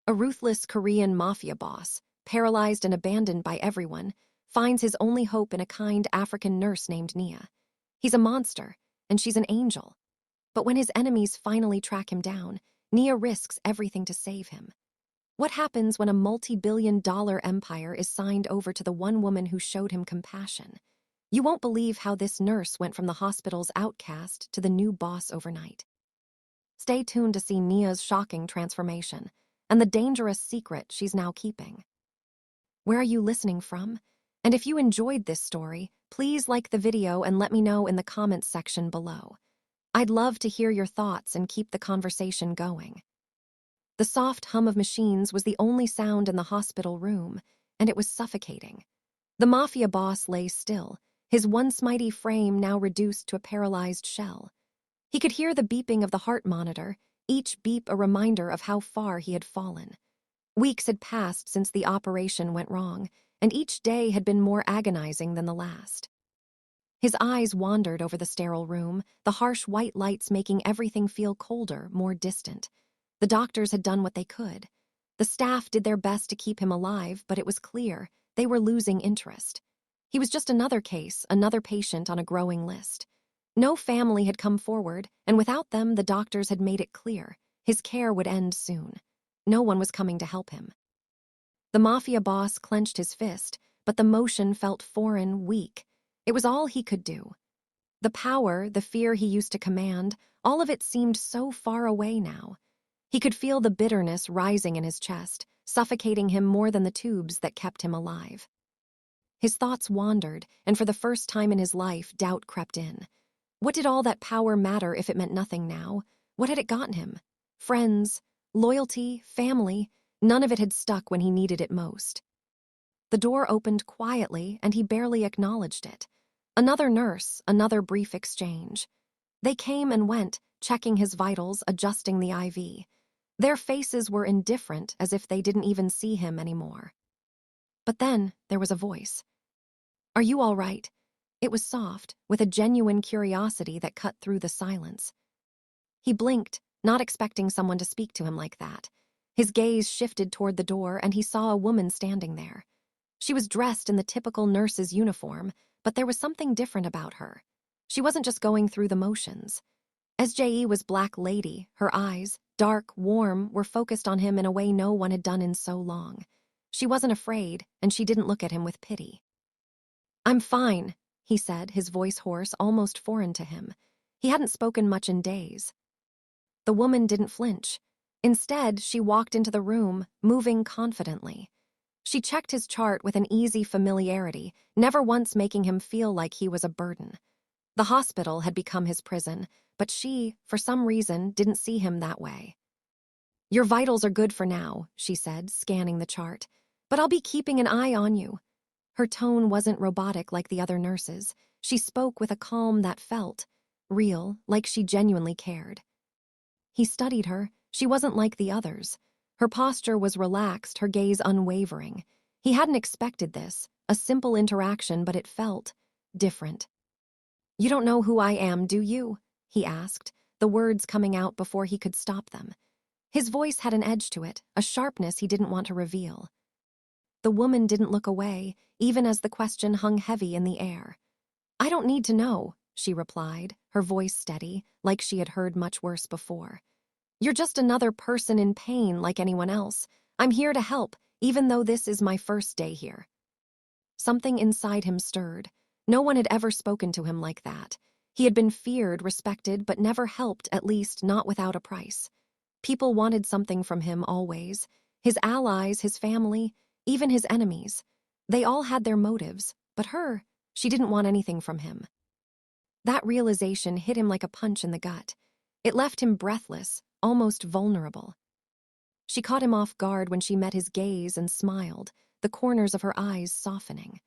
A ruthless Korean mafia boss, paralyzed and abandoned by everyone, finds his only hope in a kind African nurse named Nia. He's a monster, and she's an angel. But when his enemies finally track him down, Nia risks everything to save him. What happens when a multi-billion-dollar empire is signed over to the one woman who showed him compassion? You won't believe how this nurse went from the hospital's outcast to the new boss overnight. Stay tuned to see Nia's shocking transformation and the dangerous secret she's now keeping. Where are you listening from? And if you enjoyed this story, please like the video and let me know in the comments section below. I'd love to hear your thoughts and keep the conversation going. The soft hum of machines was the only sound in the hospital room, and it was suffocating. The mafia boss lay still, his once mighty frame now reduced to a paralyzed shell. He could hear the beeping of the heart monitor, each beep a reminder of how far he had fallen. Weeks had passed since the operation went wrong, and each day had been more agonizing than the last. His eyes wandered over the sterile room, the harsh white lights making everything feel colder, more distant. The doctors had done what they could. The staff did their best to keep him alive, but it was clear they were losing interest. He was just another case, another patient on a growing list. No family had come forward, and without them, the doctors had made it clear his care would end soon. No one was coming to help him. The mafia boss clenched his fist, but the motion felt foreign, weak. It was all he could do. The power, the fear he used to command, all of it seemed so far away now. He could feel the bitterness rising in his chest, suffocating him more than the tubes that kept him alive. His thoughts wandered, and for the first time in his life, doubt crept in. What did all that power matter if it meant nothing now? What had it gotten him? Friends, loyalty, family, none of it had stuck when he needed it most. The door opened quietly, and he barely acknowledged it. Another nurse, another brief exchange. They came and went, checking his vitals, adjusting the IV. Their faces were indifferent, as if they didn't even see him anymore. But then there was a voice. "Are you all right?" It was soft, with a genuine curiosity that cut through the silence. He blinked, not expecting someone to speak to him like that. His gaze shifted toward the door, and he saw a woman standing there. She was dressed in the typical nurse's uniform, but there was something different about her. She wasn't just going through the motions. SJE was Black Lady, her eyes, dark, warm, were focused on him in a way no one had done in so long. She wasn't afraid, and she didn't look at him with pity. "I'm fine," he said, his voice hoarse, almost foreign to him. He hadn't spoken much in days. The woman didn't flinch. Instead, she walked into the room, moving confidently. She checked his chart with an easy familiarity, never once making him feel like he was a burden. The hospital had become his prison, but she, for some reason, didn't see him that way. "Your vitals are good for now," she said, scanning the chart, "but I'll be keeping an eye on you." Her tone wasn't robotic like the other nurses. She spoke with a calm that felt real, like she genuinely cared. He studied her. She wasn't like the others. Her posture was relaxed, her gaze unwavering. He hadn't expected this, a simple interaction, but it felt different. "You don't know who I am, do you?" he asked, the words coming out before he could stop them. His voice had an edge to it, a sharpness he didn't want to reveal. The woman didn't look away, even as the question hung heavy in the air. "I don't need to know," she replied, her voice steady, like she had heard much worse before. "You're just another person in pain like anyone else. I'm here to help, even though this is my first day here." Something inside him stirred. No one had ever spoken to him like that. He had been feared, respected, but never helped, at least not without a price. People wanted something from him always. His allies, his family, even his enemies. They all had their motives, but her, she didn't want anything from him. That realization hit him like a punch in the gut. It left him breathless, almost vulnerable. She caught him off guard when she met his gaze and smiled, the corners of her eyes softening.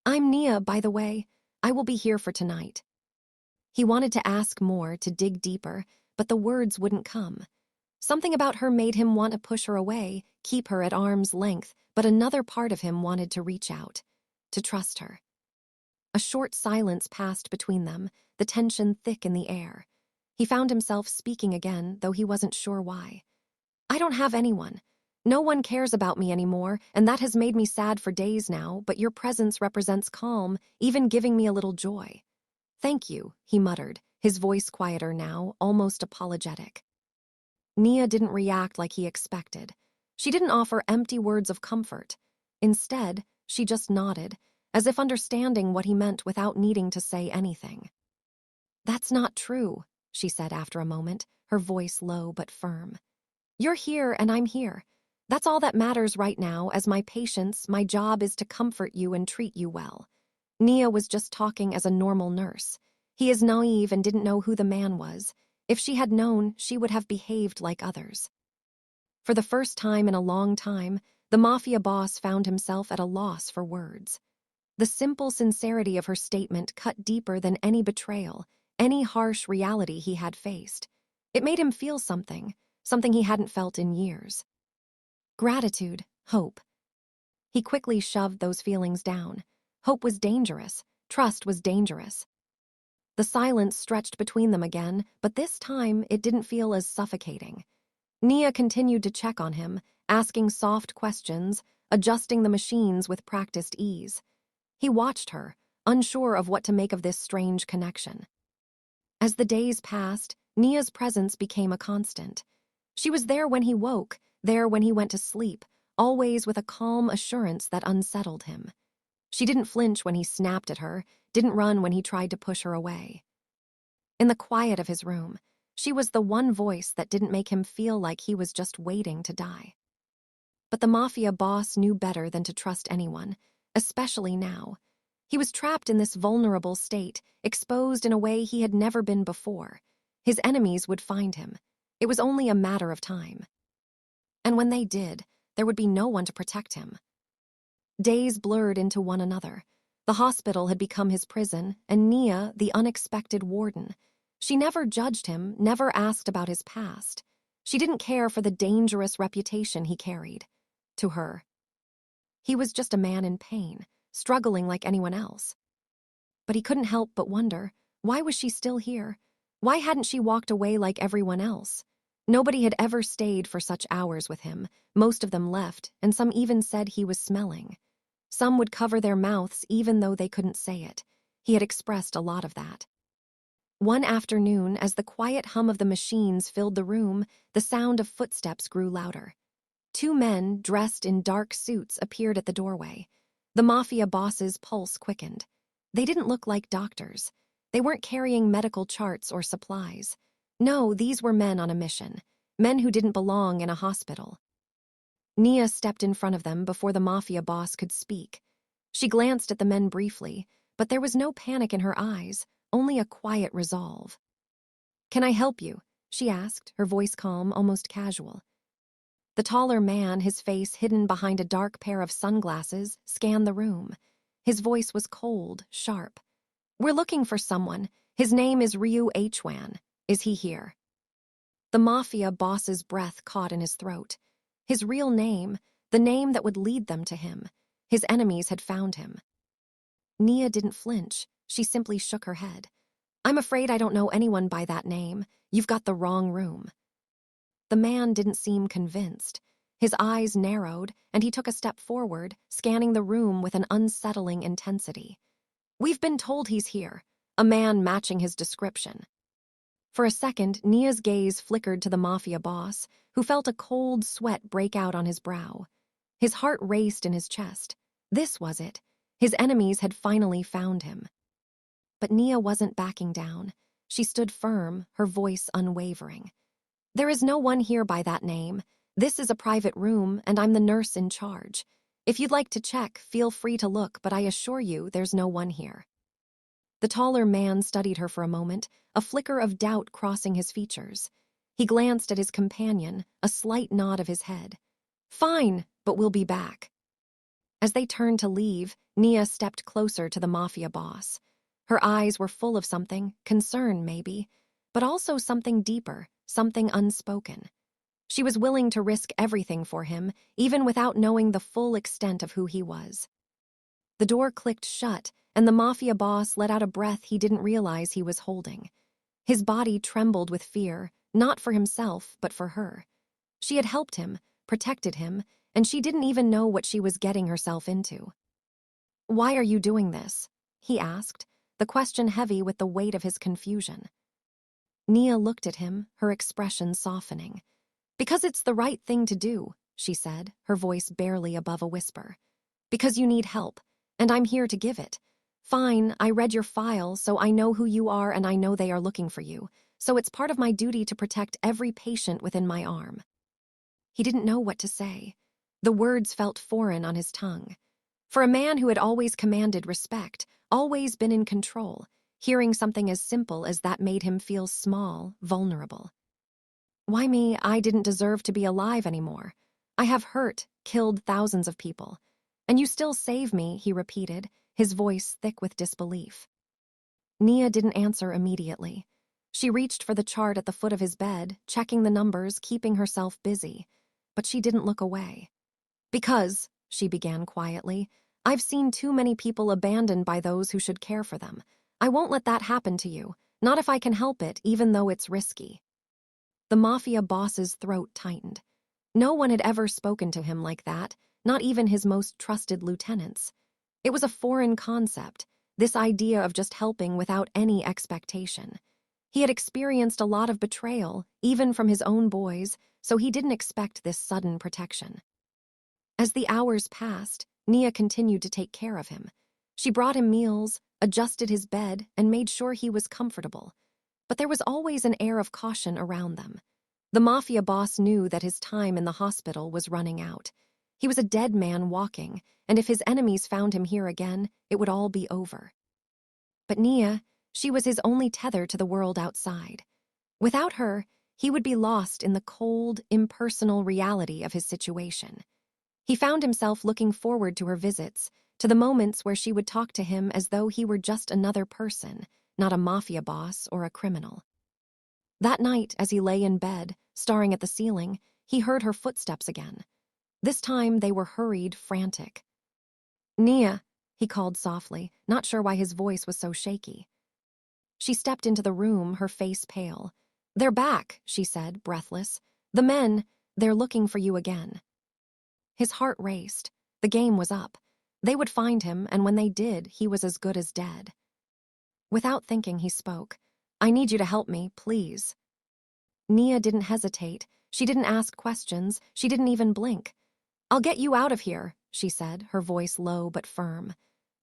"I'm Nia, by the way. I will be here for tonight." He wanted to ask more, to dig deeper, but the words wouldn't come. Something about her made him want to push her away, keep her at arm's length, but another part of him wanted to reach out, to trust her. A short silence passed between them, the tension thick in the air. He found himself speaking again, though he wasn't sure why. "I don't have anyone. No one cares about me anymore, and that has made me sad for days now, but your presence represents calm, even giving me a little joy. Thank you, he muttered, his voice quieter now, almost apologetic. Nia didn't react like he expected. She didn't offer empty words of comfort. Instead, she just nodded, as if understanding what he meant without needing to say anything. That's not true, she said after a moment, her voice low but firm. You're here and I'm here. That's all that matters right now. As my patients, my job is to comfort you and treat you well. Nia was just talking as a normal nurse. He is naive and didn't know who the man was. If she had known, she would have behaved like others. For the first time in a long time, the Mafia boss found himself at a loss for words. The simple sincerity of her statement cut deeper than any betrayal, any harsh reality he had faced. It made him feel something he hadn't felt in years. Gratitude, hope. He quickly shoved those feelings down. Hope was dangerous. Trust was dangerous. The silence stretched between them again, but this time it didn't feel as suffocating. Nia continued to check on him, asking soft questions, adjusting the machines with practiced ease. He watched her, unsure of what to make of this strange connection. As the days passed, Nia's presence became a constant. She was there when he woke, there when he went to sleep, always with a calm assurance that unsettled him. She didn't flinch when he snapped at her, didn't run when he tried to push her away. In the quiet of his room, she was the one voice that didn't make him feel like he was just waiting to die. But the Mafia boss knew better than to trust anyone, especially now. He was trapped in this vulnerable state, exposed in a way he had never been before. His enemies would find him. It was only a matter of time. And when they did, there would be no one to protect him. Days blurred into one another. The hospital had become his prison, and Nia, the unexpected warden. She never judged him, never asked about his past. She didn't care for the dangerous reputation he carried. To her, he was just a man in pain, struggling like anyone else. But he couldn't help but wonder, why was she still here? Why hadn't she walked away like everyone else? Nobody had ever stayed for such hours with him. Most of them left, and some even said he was smelling. Some would cover their mouths even though they couldn't say it. He had expressed a lot of that. One afternoon, as the quiet hum of the machines filled the room, the sound of footsteps grew louder. Two men, dressed in dark suits, appeared at the doorway. The Mafia boss's pulse quickened. They didn't look like doctors. They weren't carrying medical charts or supplies. No, these were men on a mission. Men who didn't belong in a hospital. Nia stepped in front of them before the Mafia boss could speak. She glanced at the men briefly, but there was no panic in her eyes, only a quiet resolve. "Can I help you?" she asked, her voice calm, almost casual. The taller man, his face hidden behind a dark pair of sunglasses, scanned the room. His voice was cold, sharp. "We're looking for someone. His name is Ryu Hwan. Is he here?" The Mafia boss's breath caught in his throat. His real name, the name that would lead them to him. His enemies had found him. Nia didn't flinch. She simply shook her head. "I'm afraid I don't know anyone by that name. You've got the wrong room." The man didn't seem convinced. His eyes narrowed, and he took a step forward, scanning the room with an unsettling intensity. "We've been told he's here," a man matching his description. For a second, Nia's gaze flickered to the Mafia boss, who felt a cold sweat break out on his brow. His heart raced in his chest. This was it. His enemies had finally found him. But Nia wasn't backing down. She stood firm, her voice unwavering. "There is no one here by that name. This is a private room, and I'm the nurse in charge. If you'd like to check, feel free to look, but I assure you there's no one here." The taller man studied her for a moment, a flicker of doubt crossing his features. He glanced at his companion, a slight nod of his head. "Fine, but we'll be back." As they turned to leave, Nia stepped closer to the Mafia boss. Her eyes were full of something, concern maybe, but also something deeper, something unspoken. She was willing to risk everything for him, even without knowing the full extent of who he was. The door clicked shut, and the Mafia boss let out a breath he didn't realize he was holding. His body trembled with fear, not for himself, but for her. She had helped him, protected him, and she didn't even know what she was getting herself into. "Why are you doing this?" he asked, the question heavy with the weight of his confusion. Nia looked at him, her expression softening. "Because it's the right thing to do," she said, her voice barely above a whisper. "Because you need help, and I'm here to give it. Fine, I read your file, so I know who you are and I know they are looking for you, so it's part of my duty to protect every patient within my arm." He didn't know what to say. The words felt foreign on his tongue. For a man who had always commanded respect, always been in control, hearing something as simple as that made him feel small, vulnerable. "Why me? I didn't deserve to be alive anymore. I have hurt, killed thousands of people. And you still save me," he repeated, his voice thick with disbelief. Nia didn't answer immediately. She reached for the chart at the foot of his bed, checking the numbers, keeping herself busy. But she didn't look away. "Because," she began quietly, "I've seen too many people abandoned by those who should care for them. I won't let that happen to you, not if I can help it, even though it's risky." The Mafia boss's throat tightened. No one had ever spoken to him like that, not even his most trusted lieutenants. It was a foreign concept, this idea of just helping without any expectation. He had experienced a lot of betrayal, even from his own boys, so he didn't expect this sudden protection. As the hours passed, Nia continued to take care of him. She brought him meals, adjusted his bed, and made sure he was comfortable. But there was always an air of caution around them. The Mafia boss knew that his time in the hospital was running out. He was a dead man walking, and if his enemies found him here again, it would all be over. But Nia, she was his only tether to the world outside. Without her, he would be lost in the cold, impersonal reality of his situation. He found himself looking forward to her visits, to the moments where she would talk to him as though he were just another person, not a Mafia boss or a criminal. That night, as he lay in bed, staring at the ceiling, he heard her footsteps again. This time they were hurried, frantic. "Nia," he called softly, not sure why his voice was so shaky. She stepped into the room, her face pale. "They're back," she said, breathless. "The men, they're looking for you again." His heart raced. The game was up. They would find him, and when they did, he was as good as dead. Without thinking, he spoke. "I need you to help me, please." Nia didn't hesitate. She didn't ask questions. She didn't even blink. "I'll get you out of here," she said, her voice low but firm.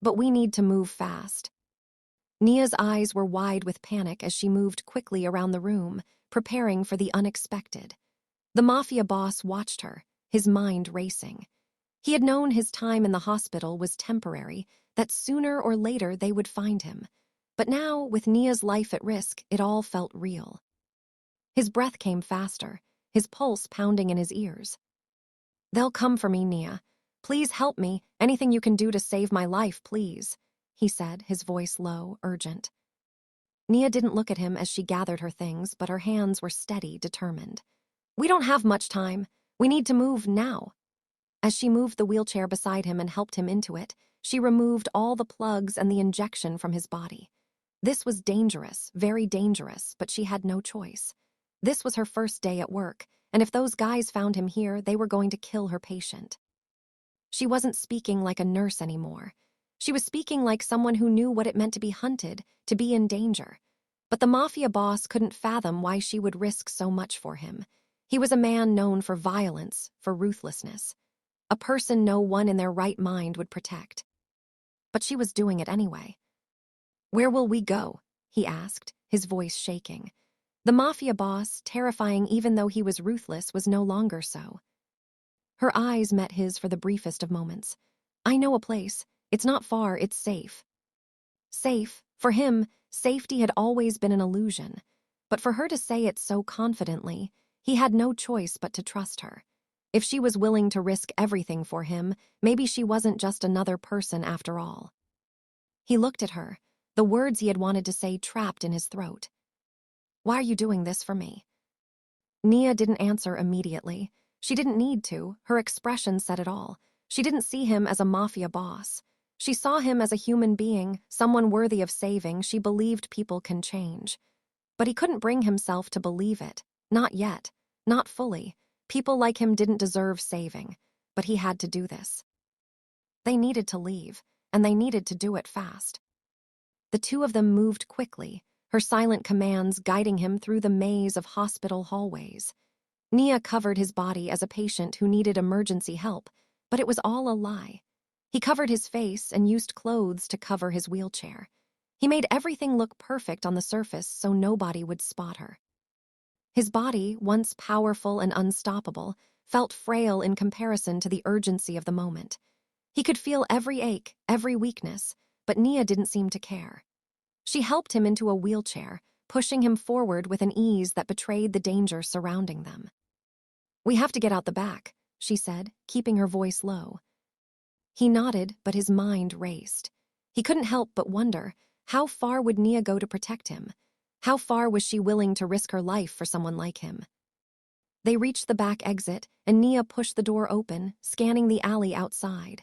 "But we need to move fast." Nia's eyes were wide with panic as she moved quickly around the room, preparing for the unexpected. The Mafia boss watched her, his mind racing. He had known his time in the hospital was temporary, that sooner or later they would find him. But now, with Nia's life at risk, it all felt real. His breath came faster, his pulse pounding in his ears. "They'll come for me, Nia. Please help me, anything you can do to save my life, please," he said, his voice low, urgent. Nia didn't look at him as she gathered her things, but her hands were steady, determined. "We don't have much time. We need to move now." As she moved the wheelchair beside him and helped him into it, she removed all the plugs and the injection from his body. This was dangerous, very dangerous, but she had no choice. This was her first day at work, and if those guys found him here, they were going to kill her patient. She wasn't speaking like a nurse anymore. She was speaking like someone who knew what it meant to be hunted, to be in danger. But the Mafia boss couldn't fathom why she would risk so much for him. He was a man known for violence, for ruthlessness. A person no one in their right mind would protect. But she was doing it anyway. "Where will we go?" he asked, his voice shaking. The Mafia boss, terrifying even though he was ruthless, was no longer so. Her eyes met his for the briefest of moments. "I know a place. It's not far, it's safe." Safe, for him, safety had always been an illusion. But for her to say it so confidently, he had no choice but to trust her. If she was willing to risk everything for him, maybe she wasn't just another person after all. He looked at her, the words he had wanted to say trapped in his throat. "Why are you doing this for me?" Nia didn't answer immediately. She didn't need to. Her expression said it all. She didn't see him as a Mafia boss. She saw him as a human being, someone worthy of saving. She believed people can change. But he couldn't bring himself to believe it. Not yet. Not fully. People like him didn't deserve saving, but he had to do this. They needed to leave, and they needed to do it fast. The two of them moved quickly, her silent commands guiding him through the maze of hospital hallways. Nia covered his body as a patient who needed emergency help, but it was all a lie. He covered his face and used clothes to cover his wheelchair. He made everything look perfect on the surface so nobody would spot her. His body, once powerful and unstoppable, felt frail in comparison to the urgency of the moment. He could feel every ache, every weakness, but Nia didn't seem to care. She helped him into a wheelchair, pushing him forward with an ease that betrayed the danger surrounding them. "We have to get out the back," she said, keeping her voice low. He nodded, but his mind raced. He couldn't help but wonder, how far would Nia go to protect him? How far was she willing to risk her life for someone like him? They reached the back exit, and Nia pushed the door open, scanning the alley outside.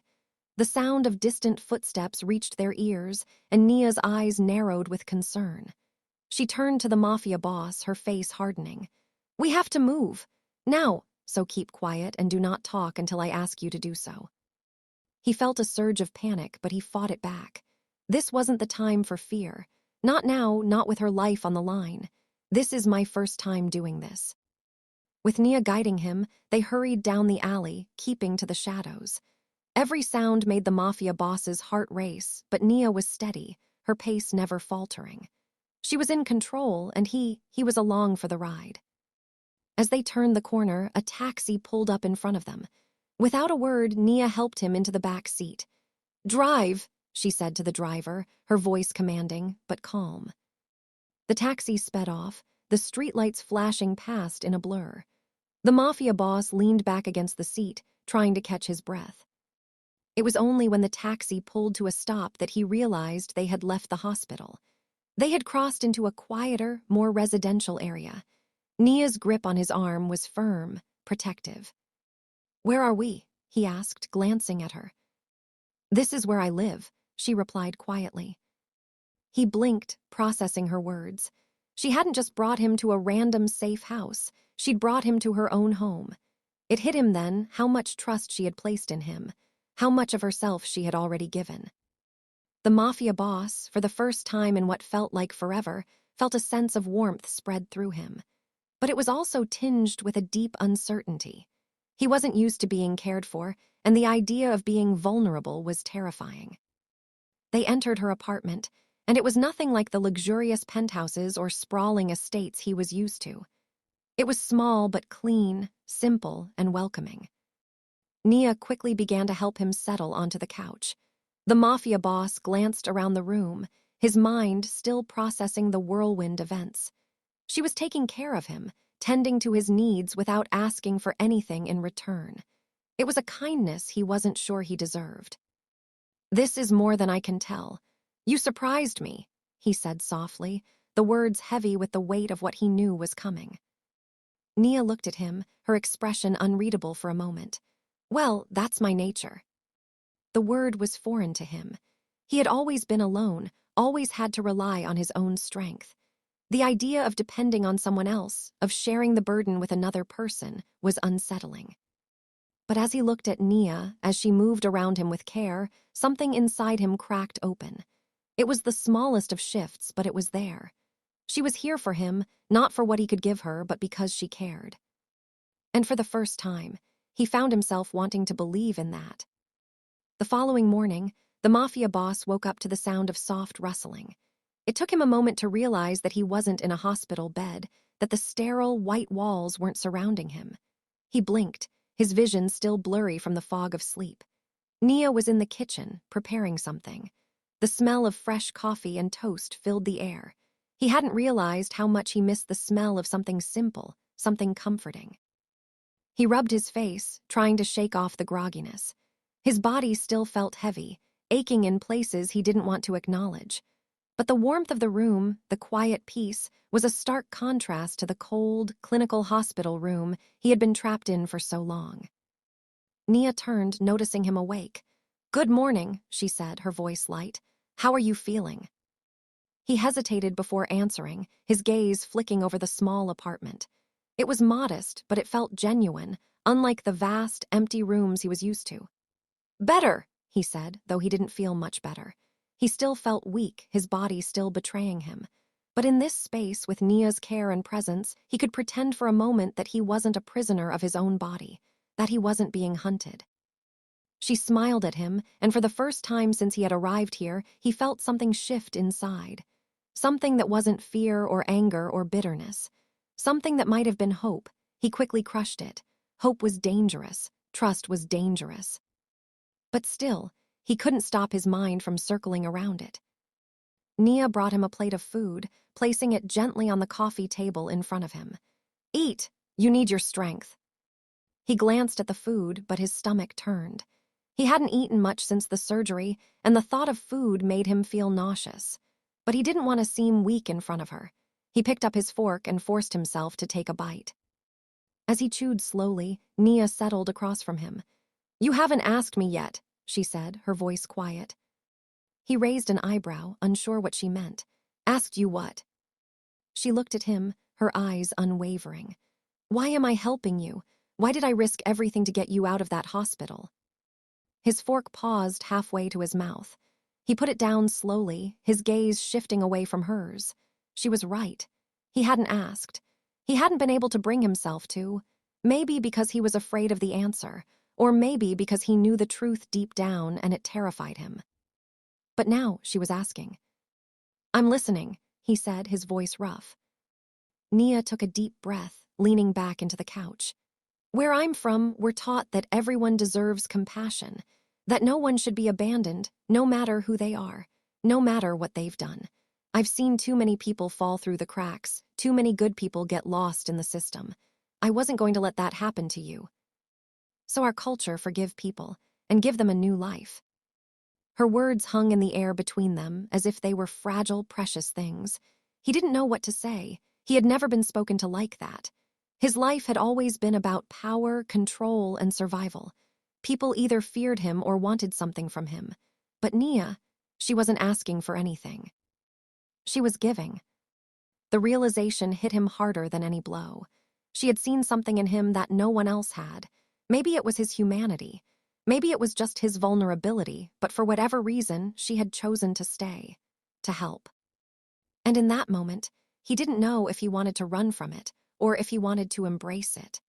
The sound of distant footsteps reached their ears, and Nia's eyes narrowed with concern. She turned to the Mafia boss, her face hardening. "We have to move. Now, so keep quiet and do not talk until I ask you to do so." He felt a surge of panic, but he fought it back. This wasn't the time for fear. Not now, not with her life on the line. This is my first time doing this. With Nia guiding him, they hurried down the alley, keeping to the shadows. Every sound made the Mafia boss's heart race, but Nia was steady, her pace never faltering. She was in control, and he was along for the ride. As they turned the corner, a taxi pulled up in front of them. Without a word, Nia helped him into the back seat. "Drive," she said to the driver, her voice commanding, but calm. The taxi sped off, the streetlights flashing past in a blur. The Mafia boss leaned back against the seat, trying to catch his breath. It was only when the taxi pulled to a stop that he realized they had left the hospital. They had crossed into a quieter, more residential area. Nia's grip on his arm was firm, protective. "Where are we?" he asked, glancing at her. "This is where I live," she replied quietly. He blinked, processing her words. She hadn't just brought him to a random safe house. She'd brought him to her own home. It hit him then how much trust she had placed in him, how much of herself she had already given. The Mafia boss, for the first time in what felt like forever, felt a sense of warmth spread through him. But it was also tinged with a deep uncertainty. He wasn't used to being cared for, and the idea of being vulnerable was terrifying. They entered her apartment, and it was nothing like the luxurious penthouses or sprawling estates he was used to. It was small but clean, simple, and welcoming. Nia quickly began to help him settle onto the couch. The Mafia boss glanced around the room, his mind still processing the whirlwind events. She was taking care of him, tending to his needs without asking for anything in return. It was a kindness he wasn't sure he deserved. "This is more than I can tell. You surprised me," he said softly, the words heavy with the weight of what he knew was coming. Nia looked at him, her expression unreadable for a moment. "Well, that's my nature." The word was foreign to him. He had always been alone, always had to rely on his own strength. The idea of depending on someone else, of sharing the burden with another person, was unsettling. But as he looked at Nia, as she moved around him with care, something inside him cracked open. It was the smallest of shifts, but it was there. She was here for him, not for what he could give her, but because she cared. And for the first time, he found himself wanting to believe in that. The following morning, the Mafia boss woke up to the sound of soft rustling. It took him a moment to realize that he wasn't in a hospital bed, that the sterile, white walls weren't surrounding him. He blinked, his vision still blurry from the fog of sleep. Nia was in the kitchen, preparing something. The smell of fresh coffee and toast filled the air. He hadn't realized how much he missed the smell of something simple, something comforting. He rubbed his face, trying to shake off the grogginess. His body still felt heavy, aching in places he didn't want to acknowledge. But the warmth of the room, the quiet peace, was a stark contrast to the cold, clinical hospital room he had been trapped in for so long. Nia turned, noticing him awake. "Good morning," she said, her voice light. "How are you feeling?" He hesitated before answering, his gaze flicking over the small apartment. It was modest, but it felt genuine, unlike the vast, empty rooms he was used to. "Better," he said, though he didn't feel much better. He still felt weak, his body still betraying him. But in this space, with Nia's care and presence, he could pretend for a moment that he wasn't a prisoner of his own body, that he wasn't being hunted. She smiled at him, and for the first time since he had arrived here, he felt something shift inside. Something that wasn't fear or anger or bitterness. Something that might have been hope. He quickly crushed it. Hope was dangerous. Trust was dangerous. But still, he couldn't stop his mind from circling around it. Nia brought him a plate of food, placing it gently on the coffee table in front of him. "Eat! You need your strength." He glanced at the food, but his stomach turned. He hadn't eaten much since the surgery, and the thought of food made him feel nauseous. But he didn't want to seem weak in front of her. He picked up his fork and forced himself to take a bite. As he chewed slowly, Nia settled across from him. "You haven't asked me yet," she said, her voice quiet. He raised an eyebrow, unsure what she meant. "Asked you what?" She looked at him, her eyes unwavering. "Why am I helping you? Why did I risk everything to get you out of that hospital?" His fork paused halfway to his mouth. He put it down slowly, his gaze shifting away from hers. She was right. He hadn't asked. He hadn't been able to bring himself to. Maybe because he was afraid of the answer, or maybe because he knew the truth deep down and it terrified him. But now she was asking. "I'm listening," he said, his voice rough. Nia took a deep breath, leaning back into the couch. "Where I'm from, we're taught that everyone deserves compassion, that no one should be abandoned, no matter who they are, no matter what they've done. I've seen too many people fall through the cracks, too many good people get lost in the system. I wasn't going to let that happen to you. So our culture forgive people and give them a new life." Her words hung in the air between them as if they were fragile, precious things. He didn't know what to say. He had never been spoken to like that. His life had always been about power, control, and survival. People either feared him or wanted something from him. But Nia, she wasn't asking for anything. She was giving. The realization hit him harder than any blow. She had seen something in him that no one else had. Maybe it was his humanity. Maybe it was just his vulnerability, but for whatever reason, she had chosen to stay, to help. And in that moment, he didn't know if he wanted to run from it or if he wanted to embrace it.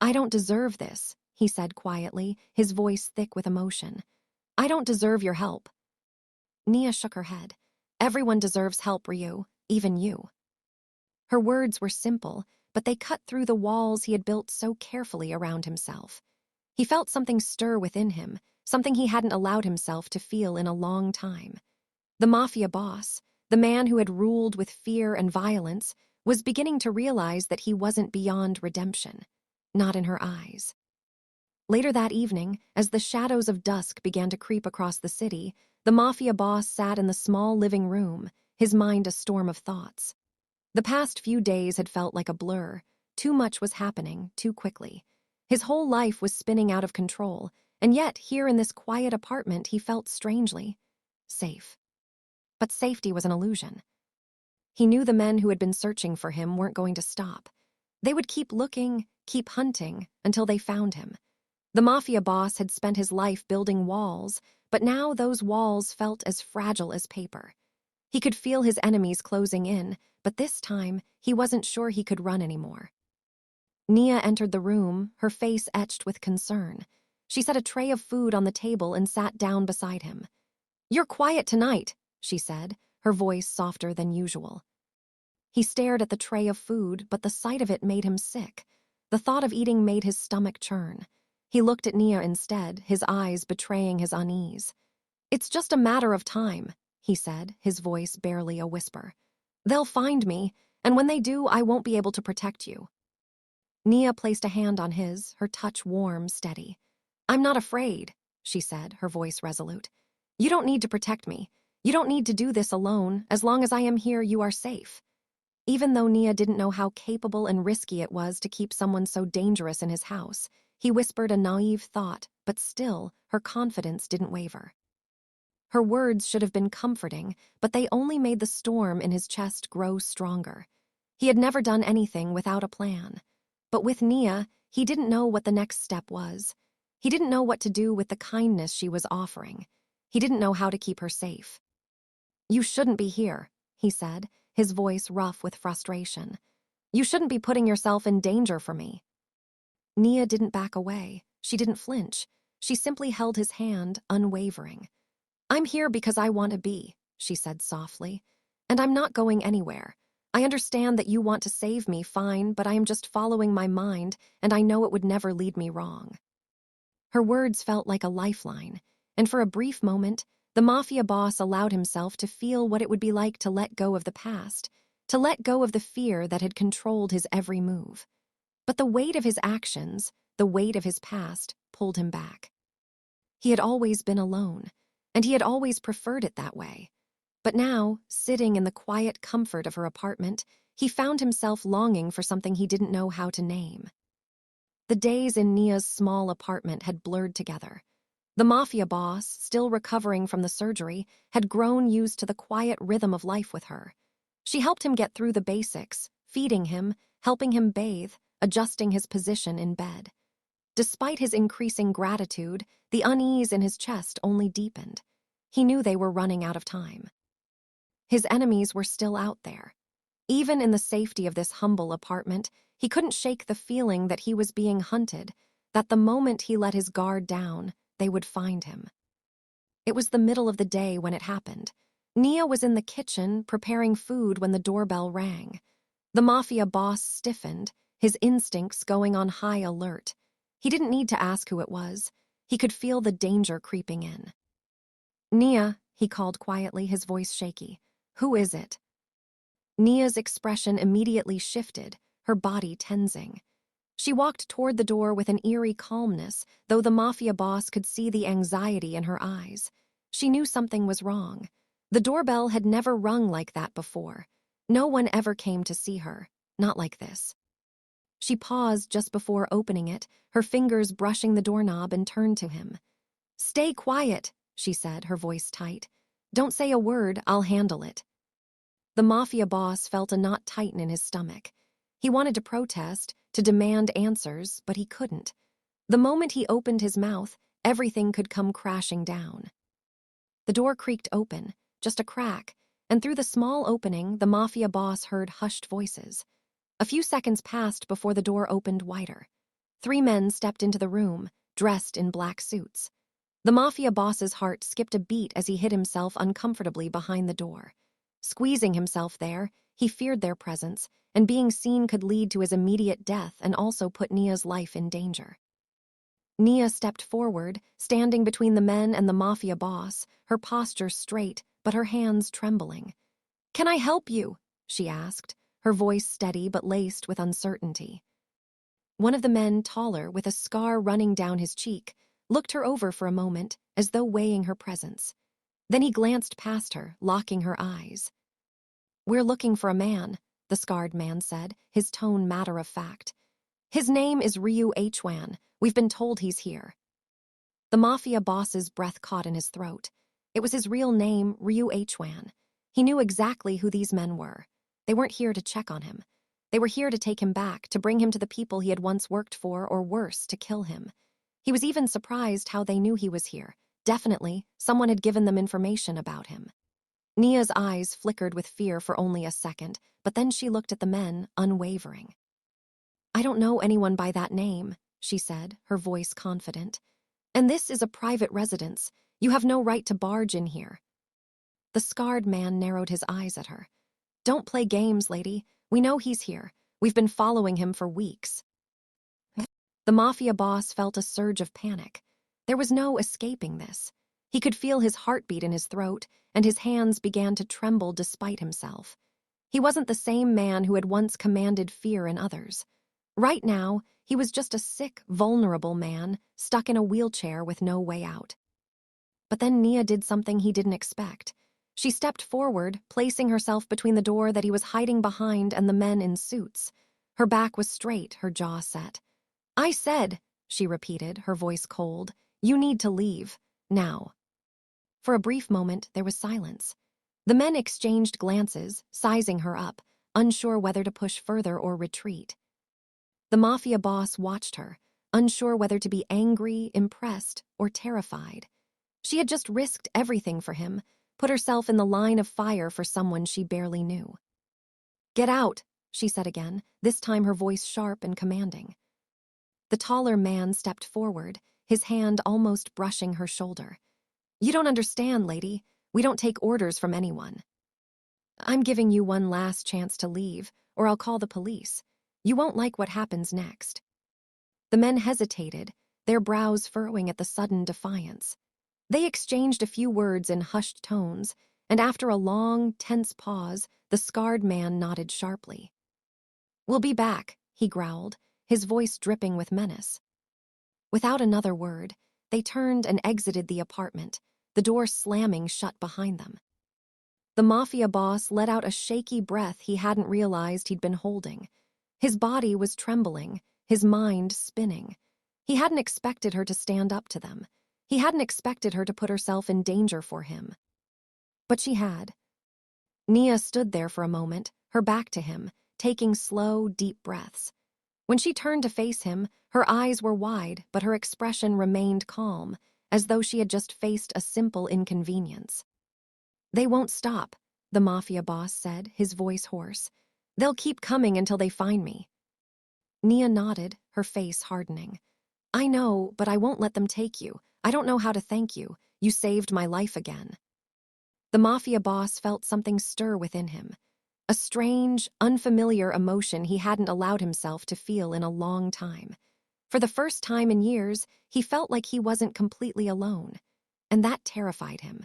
"I don't deserve this," he said quietly, his voice thick with emotion. "I don't deserve your help." Nia shook her head. "Everyone deserves help, Ryu, even you." Her words were simple, but they cut through the walls he had built so carefully around himself. He felt something stir within him, something he hadn't allowed himself to feel in a long time. The Mafia boss, the man who had ruled with fear and violence, was beginning to realize that he wasn't beyond redemption, not in her eyes. Later that evening, as the shadows of dusk began to creep across the city, the Mafia boss sat in the small living room, his mind a storm of thoughts. The past few days had felt like a blur. Too much was happening, too quickly. His whole life was spinning out of control, and yet here in this quiet apartment he felt strangely safe. But safety was an illusion. He knew the men who had been searching for him weren't going to stop. They would keep looking, keep hunting, until they found him. The Mafia boss had spent his life building walls, but now those walls felt as fragile as paper. He could feel his enemies closing in, but this time he wasn't sure he could run anymore. Nia entered the room, her face etched with concern. She set a tray of food on the table and sat down beside him. "You're quiet tonight," she said, her voice softer than usual. He stared at the tray of food, but the sight of it made him sick. The thought of eating made his stomach churn. He looked at Nia instead, his eyes betraying his unease. "It's just a matter of time," he said, his voice barely a whisper. "They'll find me, and when they do, I won't be able to protect you." Nia placed a hand on his, her touch warm, steady. "I'm not afraid," she said, her voice resolute. "You don't need to protect me. You don't need to do this alone. As long as I am here, you are safe." Even though Nia didn't know how capable and risky it was to keep someone so dangerous in his house, he whispered a naive thought, but still, her confidence didn't waver. Her words should have been comforting, but they only made the storm in his chest grow stronger. He had never done anything without a plan. But with Nia, he didn't know what the next step was. He didn't know what to do with the kindness she was offering. He didn't know how to keep her safe. "You shouldn't be here," he said, his voice rough with frustration. "You shouldn't be putting yourself in danger for me." Nia didn't back away. She didn't flinch. She simply held his hand, unwavering. "I'm here because I want to be," she said softly. "And I'm not going anywhere. I understand that you want to save me, fine, but I am just following my mind, and I know it would never lead me wrong." Her words felt like a lifeline, and for a brief moment, the Mafia boss allowed himself to feel what it would be like to let go of the past, to let go of the fear that had controlled his every move. But the weight of his actions, the weight of his past, pulled him back. He had always been alone, and he had always preferred it that way. But now, sitting in the quiet comfort of her apartment, he found himself longing for something he didn't know how to name. The days in Nia's small apartment had blurred together. The Mafia boss, still recovering from the surgery, had grown used to the quiet rhythm of life with her. She helped him get through the basics, feeding him, helping him bathe, adjusting his position in bed. Despite his increasing gratitude, the unease in his chest only deepened. He knew they were running out of time. His enemies were still out there. Even in the safety of this humble apartment, he couldn't shake the feeling that he was being hunted, that the moment he let his guard down, they would find him. It was the middle of the day when it happened. Nia was in the kitchen preparing food when the doorbell rang. The Mafia boss stiffened, his instincts going on high alert. He didn't need to ask who it was. He could feel the danger creeping in. "Nia," he called quietly, his voice shaky. "Who is it?" Nia's expression immediately shifted, her body tensing. She walked toward the door with an eerie calmness, though the Mafia boss could see the anxiety in her eyes. She knew something was wrong. The doorbell had never rung like that before. No one ever came to see her, not like this. She paused just before opening it, her fingers brushing the doorknob, and turned to him. "Stay quiet," she said, her voice tight. "Don't say a word, I'll handle it." The Mafia boss felt a knot tighten in his stomach. He wanted to protest, to demand answers, but he couldn't. The moment he opened his mouth, everything could come crashing down. The door creaked open, just a crack, and through the small opening, the Mafia boss heard hushed voices. A few seconds passed before the door opened wider. 3 men stepped into the room, dressed in black suits. The Mafia boss's heart skipped a beat as he hid himself uncomfortably behind the door. Squeezing himself there, he feared their presence, and being seen could lead to his immediate death and also put Nia's life in danger. Nia stepped forward, standing between the men and the Mafia boss, her posture straight, but her hands trembling. "Can I help you?" she asked, her voice steady but laced with uncertainty. One of the men, taller, with a scar running down his cheek, looked her over for a moment, as though weighing her presence. Then he glanced past her, locking her eyes. "We're looking for a man," the scarred man said, his tone matter-of-fact. "His name is Ryu Hwan. We've been told he's here." The Mafia boss's breath caught in his throat. It was his real name, Ryu Hwan. He knew exactly who these men were. They weren't here to check on him. They were here to take him back, to bring him to the people he had once worked for, or worse, to kill him. He was even surprised how they knew he was here. Definitely, someone had given them information about him. Nia's eyes flickered with fear for only a second, but then she looked at the men, unwavering. "I don't know anyone by that name," she said, her voice confident. "And this is a private residence. You have no right to barge in here." The scarred man narrowed his eyes at her. "Don't play games, lady. We know he's here. We've been following him for weeks." The Mafia boss felt a surge of panic. There was no escaping this. He could feel his heartbeat in his throat, and his hands began to tremble despite himself. He wasn't the same man who had once commanded fear in others. Right now, he was just a sick, vulnerable man, stuck in a wheelchair with no way out. But then Nia did something he didn't expect. She stepped forward, placing herself between the door that he was hiding behind and the men in suits. Her back was straight, her jaw set. "I said," she repeated, her voice cold, "you need to leave. Now." For a brief moment, there was silence. The men exchanged glances, sizing her up, unsure whether to push further or retreat. The mafia boss watched her, unsure whether to be angry, impressed, or terrified. She had just risked everything for him, put herself in the line of fire for someone she barely knew. "Get out," she said again, this time her voice sharp and commanding. The taller man stepped forward, his hand almost brushing her shoulder. "You don't understand, lady. We don't take orders from anyone. I'm giving you one last chance to leave, or I'll call the police. You won't like what happens next." The men hesitated, their brows furrowing at the sudden defiance. They exchanged a few words in hushed tones, and after a long, tense pause, the scarred man nodded sharply. "We'll be back," he growled, his voice dripping with menace. Without another word, they turned and exited the apartment, the door slamming shut behind them. The mafia boss let out a shaky breath he hadn't realized he'd been holding. His body was trembling, his mind spinning. He hadn't expected her to stand up to them. He hadn't expected her to put herself in danger for him. But she had. Nia stood there for a moment, her back to him, taking slow, deep breaths. When she turned to face him, her eyes were wide, but her expression remained calm, as though she had just faced a simple inconvenience. "They won't stop," the mafia boss said, his voice hoarse. "They'll keep coming until they find me." Nia nodded, her face hardening. "I know, but I won't let them take you. I don't know how to thank you. You saved my life again." The mafia boss felt something stir within him. A strange, unfamiliar emotion he hadn't allowed himself to feel in a long time. For the first time in years, he felt like he wasn't completely alone, and that terrified him.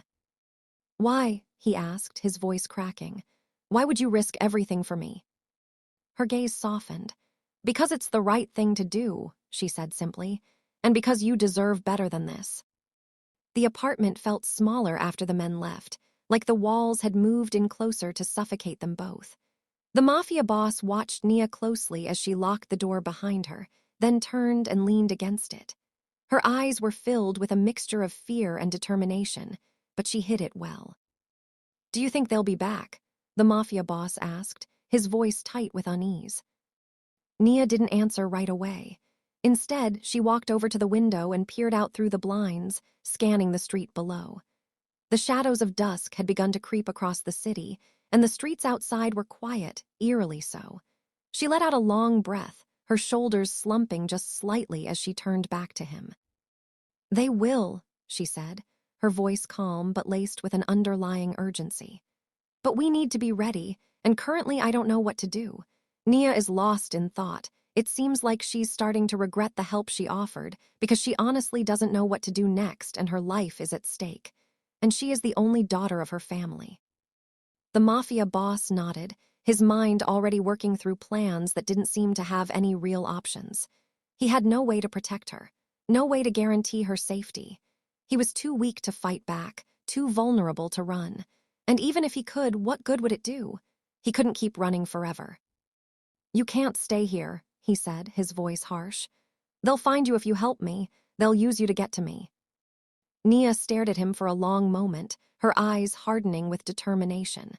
"Why?" he asked, his voice cracking. "Why would you risk everything for me?" Her gaze softened. "Because it's the right thing to do," she said simply, "and because you deserve better than this." The apartment felt smaller after the men left, like the walls had moved in closer to suffocate them both. The mafia boss watched Nia closely as she locked the door behind her, then turned and leaned against it. Her eyes were filled with a mixture of fear and determination, but she hid it well. "Do you think they'll be back?" the mafia boss asked, his voice tight with unease. Nia didn't answer right away. Instead, she walked over to the window and peered out through the blinds, scanning the street below. The shadows of dusk had begun to creep across the city, and the streets outside were quiet, eerily so. She let out a long breath, her shoulders slumping just slightly as she turned back to him. "They will," she said, her voice calm but laced with an underlying urgency. "But we need to be ready, and currently I don't know what to do." Nia is lost in thought. It seems like she's starting to regret the help she offered, because she honestly doesn't know what to do next and her life is at stake. And she is the only daughter of her family. The mafia boss nodded, his mind already working through plans that didn't seem to have any real options. He had no way to protect her, no way to guarantee her safety. He was too weak to fight back, too vulnerable to run. And even if he could, what good would it do? He couldn't keep running forever. "You can't stay here," he said, his voice harsh. "They'll find you if you help me. They'll use you to get to me." Nia stared at him for a long moment, her eyes hardening with determination.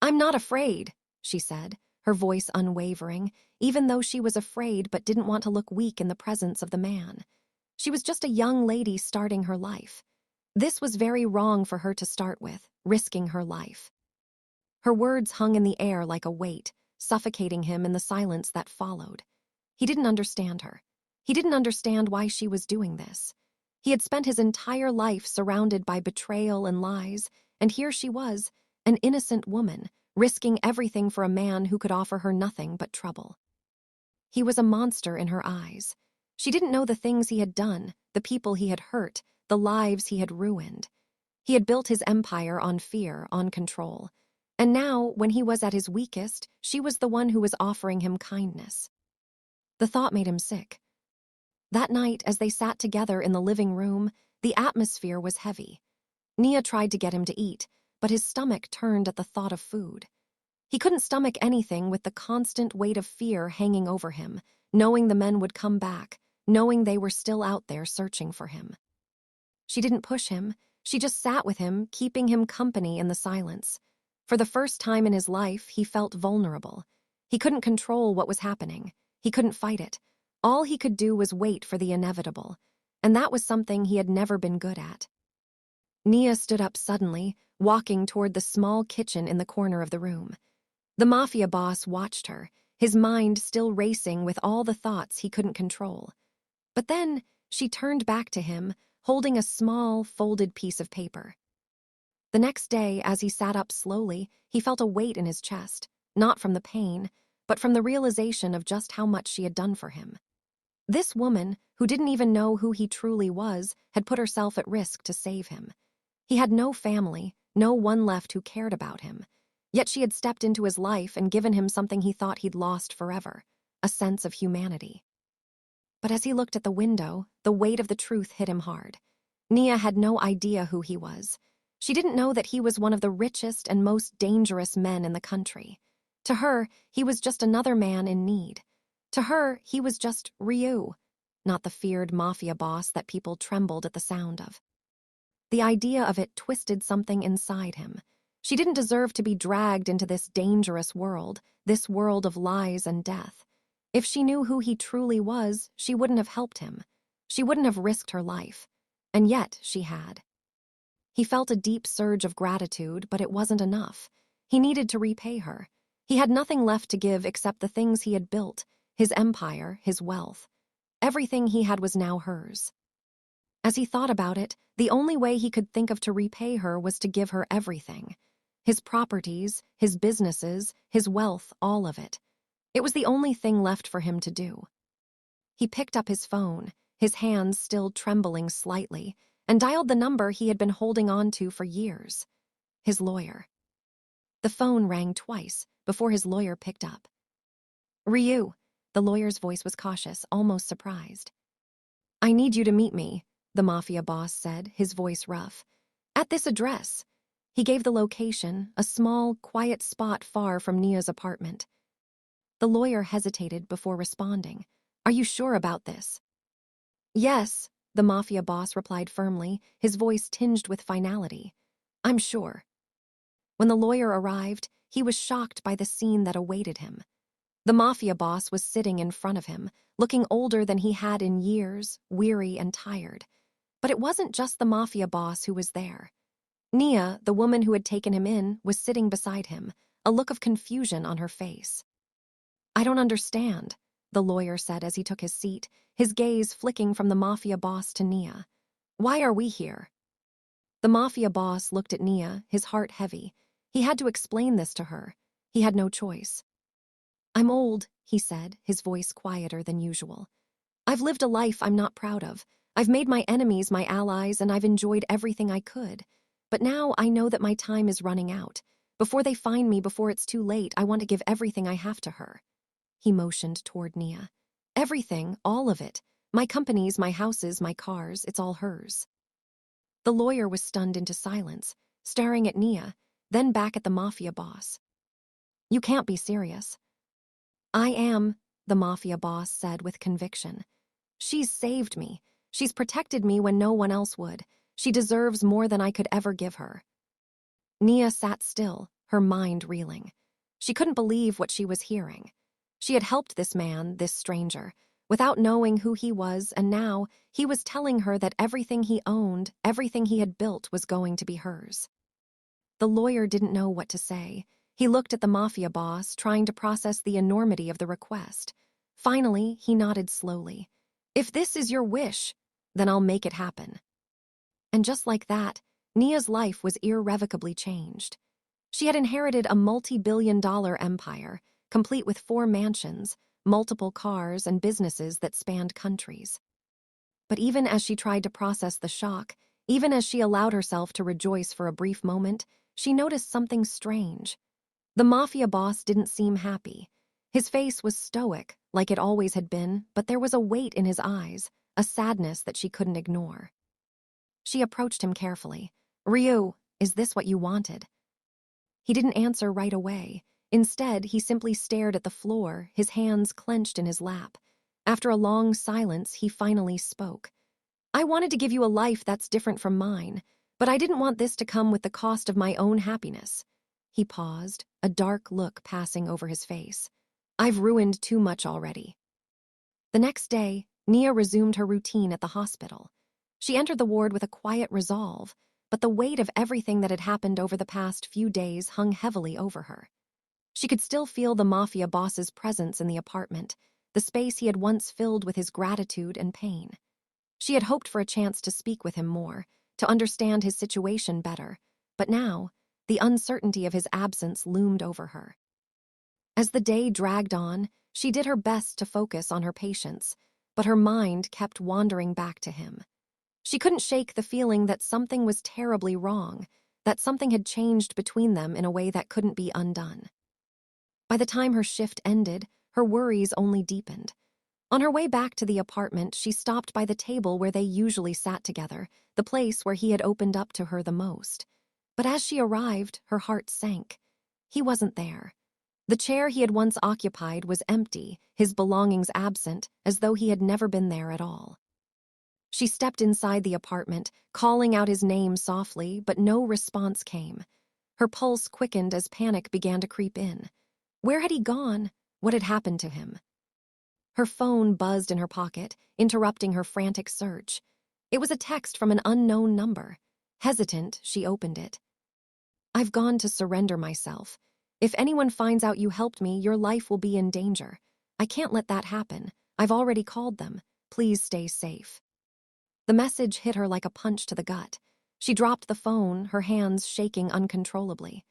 "I'm not afraid," she said, her voice unwavering, even though she was afraid but didn't want to look weak in the presence of the man. She was just a young lady starting her life. This was very wrong for her to start with, risking her life. Her words hung in the air like a weight, suffocating him in the silence that followed. He didn't understand her. He didn't understand why she was doing this. He had spent his entire life surrounded by betrayal and lies, and here she was, an innocent woman, risking everything for a man who could offer her nothing but trouble. He was a monster in her eyes. She didn't know the things he had done, the people he had hurt, the lives he had ruined. He had built his empire on fear, on control. And now, when he was at his weakest, she was the one who was offering him kindness. The thought made him sick. That night, as they sat together in the living room, the atmosphere was heavy. Nia tried to get him to eat, but his stomach turned at the thought of food. He couldn't stomach anything with the constant weight of fear hanging over him, knowing the men would come back, knowing they were still out there searching for him. She didn't push him. She just sat with him, keeping him company in the silence. For the first time in his life, he felt vulnerable. He couldn't control what was happening. He couldn't fight it. All he could do was wait for the inevitable, and that was something he had never been good at. Nia stood up suddenly, walking toward the small kitchen in the corner of the room. The Mafia boss watched her, his mind still racing with all the thoughts he couldn't control. But then she turned back to him, holding a small, folded piece of paper. The next day, as he sat up slowly, he felt a weight in his chest, not from the pain, but from the realization of just how much she had done for him. This woman, who didn't even know who he truly was, had put herself at risk to save him. He had no family, no one left who cared about him. Yet she had stepped into his life and given him something he thought he'd lost forever, a sense of humanity. But as he looked at the window, the weight of the truth hit him hard. Nia had no idea who he was. She didn't know that he was one of the richest and most dangerous men in the country. To her, he was just another man in need. To her, he was just Ryu, not the feared mafia boss that people trembled at the sound of. The idea of it twisted something inside him. She didn't deserve to be dragged into this dangerous world, this world of lies and death. If she knew who he truly was, she wouldn't have helped him. She wouldn't have risked her life. And yet she had. He felt a deep surge of gratitude, but it wasn't enough. He needed to repay her. He had nothing left to give except the things he had built, his empire, his wealth. Everything he had was now hers. As he thought about it, the only way he could think of to repay her was to give her everything. His properties, his businesses, his wealth, all of it. It was the only thing left for him to do. He picked up his phone, his hands still trembling slightly, and dialed the number he had been holding on to for years. His lawyer. The phone rang twice before his lawyer picked up. Ryu, the lawyer's voice was cautious, almost surprised. I need you to meet me, the mafia boss said, his voice rough. At this address. He gave the location, a small, quiet spot far from Nia's apartment. The lawyer hesitated before responding. Are you sure about this? Yes, the mafia boss replied firmly, his voice tinged with finality. I'm sure. When the lawyer arrived, he was shocked by the scene that awaited him. The mafia boss was sitting in front of him, looking older than he had in years, weary and tired. But it wasn't just the mafia boss who was there. Nia, the woman who had taken him in, was sitting beside him, a look of confusion on her face. I don't understand, the lawyer said as he took his seat, his gaze flicking from the mafia boss to Nia. Why are we here? The mafia boss looked at Nia, his heart heavy. He had to explain this to her. He had no choice. I'm old, he said, his voice quieter than usual. I've lived a life I'm not proud of. I've made my enemies my allies, and I've enjoyed everything I could. But now I know that my time is running out. Before they find me, before it's too late, I want to give everything I have to her. He motioned toward Nia. Everything, all of it. My companies, my houses, my cars, it's all hers. The lawyer was stunned into silence, staring at Nia, then back at the mafia boss. You can't be serious. I am, the mafia boss said with conviction. She's saved me. She's protected me when no one else would. She deserves more than I could ever give her. Nia sat still, her mind reeling. She couldn't believe what she was hearing. She had helped this man, this stranger, without knowing who he was, and now he was telling her that everything he owned, everything he had built was going to be hers. The lawyer didn't know what to say. He looked at the mafia boss, trying to process the enormity of the request. Finally, he nodded slowly. If this is your wish, then I'll make it happen. And just like that, Nia's life was irrevocably changed. She had inherited a multi-billion-dollar empire, complete with 4 mansions, multiple cars, and businesses that spanned countries. But even as she tried to process the shock, even as she allowed herself to rejoice for a brief moment, she noticed something strange. The mafia boss didn't seem happy. His face was stoic, like it always had been, but there was a weight in his eyes, a sadness that she couldn't ignore. She approached him carefully. Ryu, is this what you wanted? He didn't answer right away. Instead, he simply stared at the floor, his hands clenched in his lap. After a long silence, he finally spoke. I wanted to give you a life that's different from mine, but I didn't want this to come with the cost of my own happiness. He paused, a dark look passing over his face. I've ruined too much already. The next day, Nia resumed her routine at the hospital. She entered the ward with a quiet resolve, but the weight of everything that had happened over the past few days hung heavily over her. She could still feel the Mafia boss's presence in the apartment, the space he had once filled with his gratitude and pain. She had hoped for a chance to speak with him more, to understand his situation better, but now, the uncertainty of his absence loomed over her. As the day dragged on, she did her best to focus on her patients, but her mind kept wandering back to him. She couldn't shake the feeling that something was terribly wrong, that something had changed between them in a way that couldn't be undone. By the time her shift ended, her worries only deepened. On her way back to the apartment, she stopped by the table where they usually sat together, the place where he had opened up to her the most. But as she arrived, her heart sank. He wasn't there. The chair he had once occupied was empty, his belongings absent, as though he had never been there at all. She stepped inside the apartment, calling out his name softly, but no response came. Her pulse quickened as panic began to creep in. Where had he gone? What had happened to him? Her phone buzzed in her pocket, interrupting her frantic search. It was a text from an unknown number. Hesitant, she opened it. I've gone to surrender myself. If anyone finds out you helped me, your life will be in danger. I can't let that happen. I've already called them. Please stay safe. The message hit her like a punch to the gut. She dropped the phone, her hands shaking uncontrollably.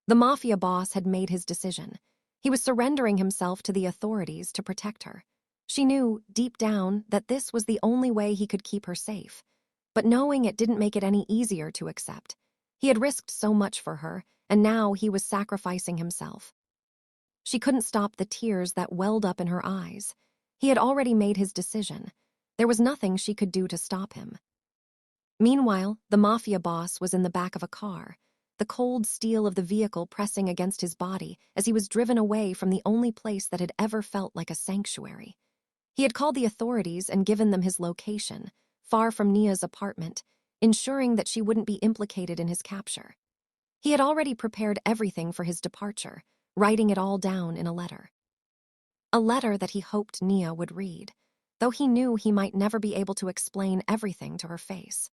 The Mafia boss had made his decision. He was surrendering himself to the authorities to protect her. She knew, deep down, that this was the only way he could keep her safe. But knowing it didn't make it any easier to accept. He had risked so much for her, and now he was sacrificing himself. She couldn't stop the tears that welled up in her eyes. He had already made his decision. There was nothing she could do to stop him. Meanwhile, the Mafia boss was in the back of a car, the cold steel of the vehicle pressing against his body as he was driven away from the only place that had ever felt like a sanctuary. He had called the authorities and given them his location, far from Nia's apartment, ensuring that she wouldn't be implicated in his capture. He had already prepared everything for his departure, writing it all down in a letter. A letter that he hoped Nia would read, though he knew he might never be able to explain everything to her face.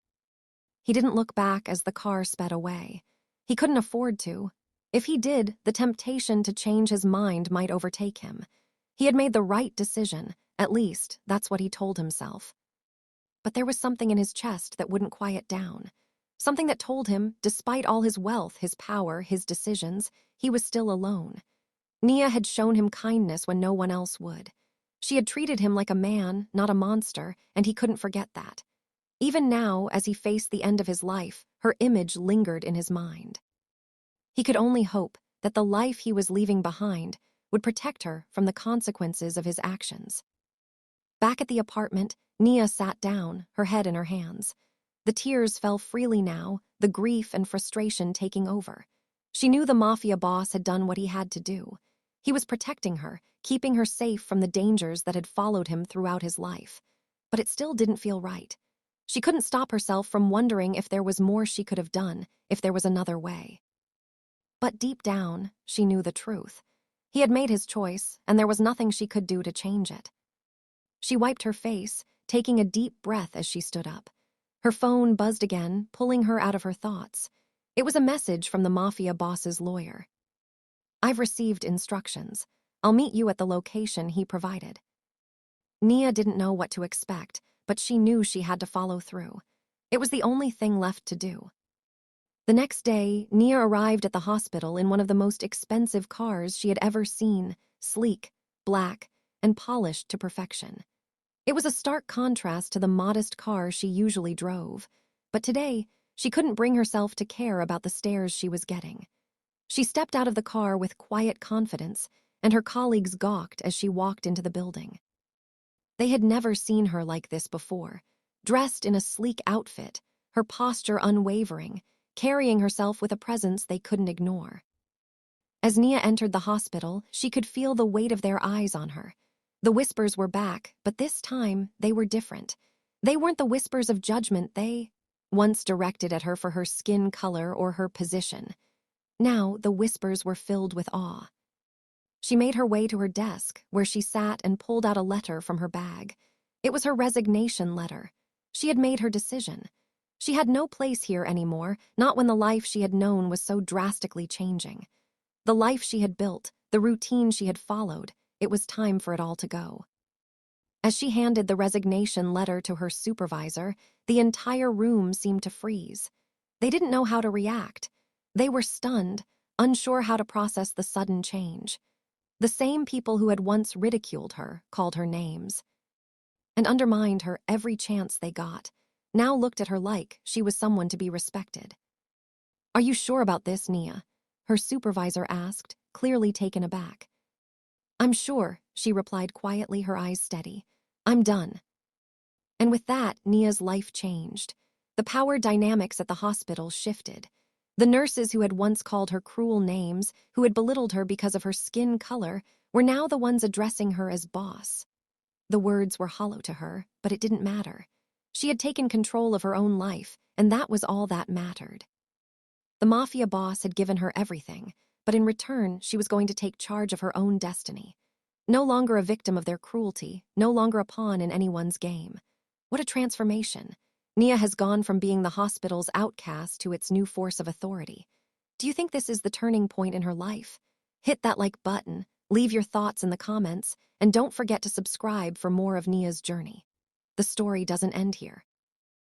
He didn't look back as the car sped away. He couldn't afford to. If he did, the temptation to change his mind might overtake him. He had made the right decision, at least that's what he told himself. But there was something in his chest that wouldn't quiet down. Something that told him, despite all his wealth, his power, his decisions, he was still alone. Nia had shown him kindness when no one else would. She had treated him like a man, not a monster, and he couldn't forget that. Even now, as he faced the end of his life, her image lingered in his mind. He could only hope that the life he was leaving behind would protect her from the consequences of his actions. Back at the apartment, Nia sat down, her head in her hands. The tears fell freely now, the grief and frustration taking over. She knew the Mafia boss had done what he had to do. He was protecting her, keeping her safe from the dangers that had followed him throughout his life. But it still didn't feel right. She couldn't stop herself from wondering if there was more she could have done, if there was another way. But deep down, she knew the truth. He had made his choice, and there was nothing she could do to change it. She wiped her face, taking a deep breath as she stood up. Her phone buzzed again, pulling her out of her thoughts. It was a message from the Mafia boss's lawyer. I've received instructions. I'll meet you at the location he provided. Nia didn't know what to expect, but she knew she had to follow through. It was the only thing left to do. The next day, Nia arrived at the hospital in one of the most expensive cars she had ever seen, sleek, black, and polished to perfection. It was a stark contrast to the modest car she usually drove, but today, she couldn't bring herself to care about the stares she was getting. She stepped out of the car with quiet confidence, and her colleagues gawked as she walked into the building. They had never seen her like this before, dressed in a sleek outfit, her posture unwavering, carrying herself with a presence they couldn't ignore. As Nia entered the hospital, she could feel the weight of their eyes on her. The whispers were back, but this time they were different. They weren't the whispers of judgment they once directed at her for her skin color or her position. Now the whispers were filled with awe. She made her way to her desk, where she sat and pulled out a letter from her bag. It was her resignation letter. She had made her decision. She had no place here anymore, not when the life she had known was so drastically changing. The life she had built, the routine she had followed, it was time for it all to go. As she handed the resignation letter to her supervisor, the entire room seemed to freeze. They didn't know how to react. They were stunned, unsure how to process the sudden change. The same people who had once ridiculed her called her names and undermined her every chance they got, now looked at her like she was someone to be respected. "Are you sure about this, Nia?" her supervisor asked, clearly taken aback. "I'm sure," she replied quietly, her eyes steady. "I'm done." And with that, Nia's life changed. The power dynamics at the hospital shifted. The nurses who had once called her cruel names, who had belittled her because of her skin color, were now the ones addressing her as boss. The words were hollow to her, but it didn't matter. She had taken control of her own life, and that was all that mattered. The Mafia boss had given her everything, but in return, she was going to take charge of her own destiny. No longer a victim of their cruelty, no longer a pawn in anyone's game. What a transformation. Nia has gone from being the hospital's outcast to its new force of authority. Do you think this is the turning point in her life? Hit that like button, leave your thoughts in the comments, and don't forget to subscribe for more of Nia's journey. The story doesn't end here.